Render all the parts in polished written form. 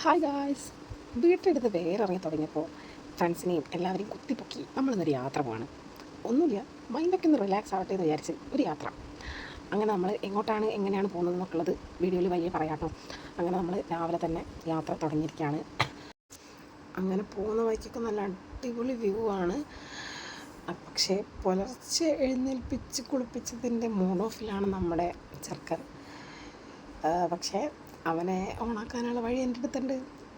Hi guys, വീട്ടെടുത്ത് വേറിറങ്ങി തുടങ്ങിയപ്പോൾ ഫ്രണ്ട്സിനെയും എല്ലാവരെയും കുത്തിപ്പൊക്കി നമ്മളിന്നൊരു യാത്ര പോവാണ്. ഒന്നുമില്ല, മൈൻഡൊക്കെ ഒന്ന് റിലാക്സ് ആവട്ടെ എന്ന് വിചാരിച്ച് ഒരു യാത്ര. അങ്ങനെ നമ്മൾ എങ്ങോട്ടാണ് എങ്ങനെയാണ് പോകുന്നത് എന്നൊക്കെയുള്ളത് വീഡിയോയിൽ വലിയ പറയാട്ടോ. അങ്ങനെ നമ്മൾ രാവിലെ തന്നെ യാത്ര തുടങ്ങിയിരിക്കുകയാണ്. അങ്ങനെ പോകുന്ന വഴിക്കൊക്കെ നല്ല അടിപൊളി വ്യൂ ആണ്. പക്ഷേ പുലർച്ചെ എഴുന്നേൽപ്പിച്ച് കുളിപ്പിച്ചതിൻ്റെ മൂഡ് ഓഫിലാണ് നമ്മുടെ ചെറുക്കൻ. പക്ഷേ അവനെ ഓണാക്കാനുള്ള വഴി എൻ്റെ അടുത്തുണ്ട്.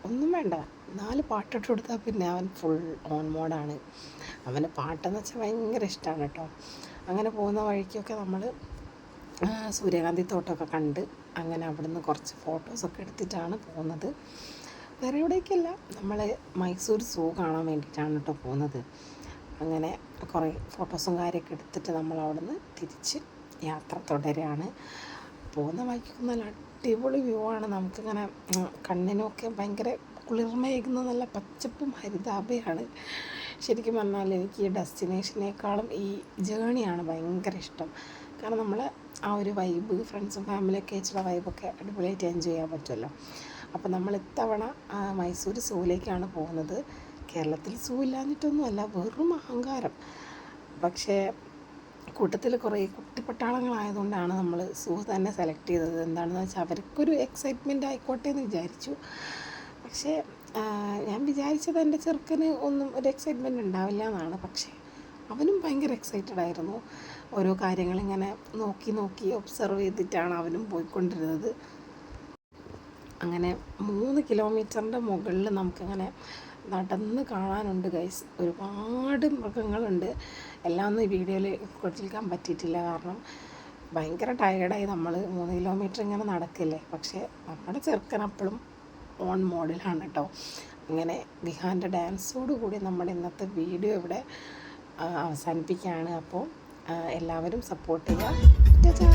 ഒന്നും വേണ്ട, 4 പാട്ടിട്ട് കൊടുത്താൽ പിന്നെ അവൻ ഫുൾ ഓൺ മോഡാണ്. അവന് പാട്ടെന്ന് വെച്ചാൽ ഭയങ്കര ഇഷ്ടമാണ് കേട്ടോ. അങ്ങനെ പോകുന്ന വഴിക്കൊക്കെ നമ്മൾ സൂര്യകാന്തി തോട്ടമൊക്കെ കണ്ട് അങ്ങനെ അവിടുന്ന് കുറച്ച് ഫോട്ടോസൊക്കെ എടുത്തിട്ടാണ് പോകുന്നത്. വേറെ എവിടേക്കല്ല, നമ്മൾ മൈസൂർ സൂ കാണാൻ വേണ്ടിയിട്ടാണ് കേട്ടോ പോകുന്നത്. അങ്ങനെ കുറേ ഫോട്ടോസും കാര്യമൊക്കെ എടുത്തിട്ട് നമ്മൾ അവിടുന്ന് തിരിച്ച് യാത്ര തുടരുകയാണ്. പോകുന്ന വഴിക്കൊക്കെ നല്ല അടിപൊളി വ്യൂ ആണ്. നമുക്കിങ്ങനെ കണ്ണിനൊക്കെ ഭയങ്കര കുളിർമയേകുന്ന നല്ല പച്ചപ്പും ഹരിതാഭയാണ്. ശരിക്കും പറഞ്ഞാൽ എനിക്ക് ഈ ഡെസ്റ്റിനേഷനേക്കാളും ഈ ജേണിയാണ് ഭയങ്കര ഇഷ്ടം. കാരണം നമ്മൾ ആ ഒരു വൈബ് ഫ്രണ്ട്സും ഫാമിലിയൊക്കെ വെച്ചുള്ള വൈബൊക്കെ അടിപൊളിയായിട്ട് എൻജോയ് ചെയ്യാൻ പറ്റുമല്ലോ. അപ്പോൾ നമ്മൾ ഇത്തവണ മൈസൂർ സൂവിലേക്കാണ് പോകുന്നത്. കേരളത്തിൽ സൂ ഇല്ലാഞ്ഞിട്ടൊന്നുമല്ല, വെറും അഹങ്കാരം. പക്ഷേ കൂട്ടത്തിൽ കുറേ കുട്ടിപ്പട്ടാളങ്ങളായതുകൊണ്ടാണ് നമ്മൾ സൂ തന്നെ സെലക്ട് ചെയ്തത്. എന്താണെന്ന് വെച്ചാൽ അവർക്കൊരു എക്സൈറ്റ്മെൻറ്റ് ആയിക്കോട്ടെ എന്ന് വിചാരിച്ചു. പക്ഷേ ഞാൻ വിചാരിച്ചത് എൻ്റെ ചെറുക്കന് ഒന്നും ഒരു എക്സൈറ്റ്മെൻറ്റ് ഉണ്ടാവില്ല എന്നാണ്. പക്ഷേ അവനും ഭയങ്കര എക്സൈറ്റഡ് ആയിരുന്നു. ഓരോ കാര്യങ്ങളിങ്ങനെ നോക്കി നോക്കി ഒബ്സർവ് ചെയ്തിട്ടാണ് അവനും പോയിക്കൊണ്ടിരുന്നത്. അങ്ങനെ 3 കിലോമീറ്ററിൻ്റെ മുകളിൽ നമുക്കിങ്ങനെ നടന്ന് കാണാനുണ്ട് ഗൈസ്. ഒരുപാട് മൃഗങ്ങളുണ്ട്. എല്ലാം ഒന്നും ഈ വീഡിയോയിൽ കൊടുക്കാൻ പറ്റിയിട്ടില്ല, കാരണം ഭയങ്കര ടയേർഡായി. നമ്മൾ 3 കിലോമീറ്റർ ഇങ്ങനെ നടക്കില്ലേ. പക്ഷേ നമ്മുടെ ചെറുക്കൻ അപ്പോഴും ഓൺ മോഡിലാണ് കേട്ടോ. അങ്ങനെ വിഹാൻ്റെ ഡാൻസോടുകൂടി നമ്മുടെ ഇന്നത്തെ വീഡിയോ ഇവിടെ അവസാനിപ്പിക്കുകയാണ്. അപ്പോൾ എല്ലാവരും സപ്പോർട്ട് ചെയ്യുക.